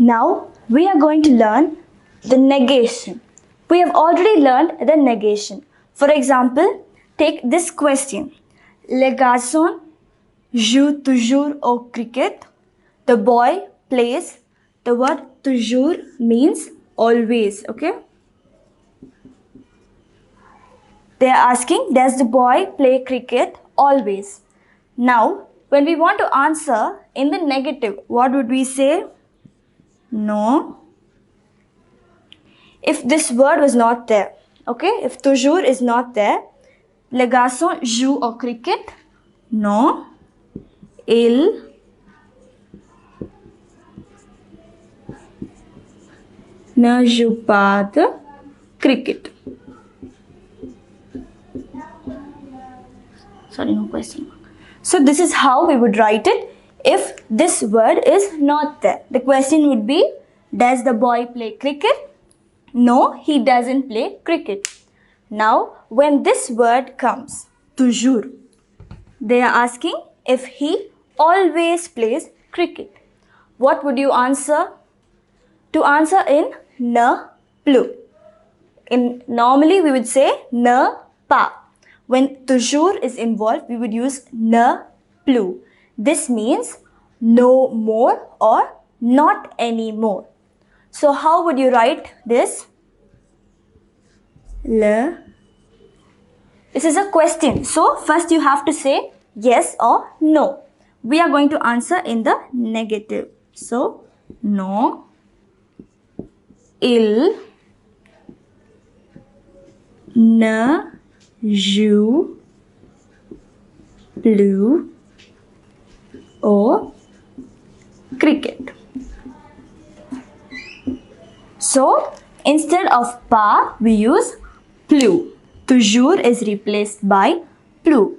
Now we are going to learn the negation. We have already learned the negation. For example, take this question. Le garçon joue toujours au cricket. The boy plays. The word toujours means always, okay? They are asking, does the boy play cricket always? Now, when we want to answer in the negative, what would we say? No. If this word was not there, okay? If toujours is not there, le garçon joue au cricket. No. Il ne joue pas de cricket. Sorry, no question mark. So this is how we would write it if this word is not there. The question would be, does the boy play cricket? No, he doesn't play cricket. Now, when this word comes, toujours, they are asking if he always plays cricket. What would you answer? To answer in ne plus. Normally we would say ne pas. When toujours is involved, we would use ne plus. This means no more or not anymore. So how would you write this? Le. This is a question. So first you have to say yes or no. We are going to answer in the negative. So no. Il ne joue plus au cricket. So, instead of pas, we use plus. Toujours is replaced by plus.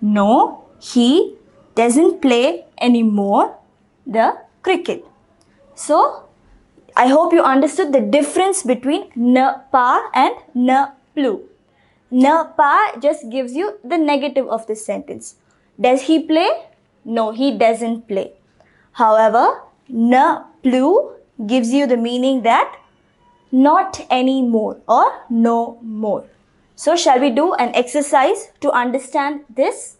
No, he doesn't play anymore the cricket. So, I hope you understood the difference between ne pas and ne plus. Ne pas just gives you the negative of this sentence. Does he play? No, he doesn't play. However, ne plus gives you the meaning that not anymore or no more. So shall we do an exercise to understand this?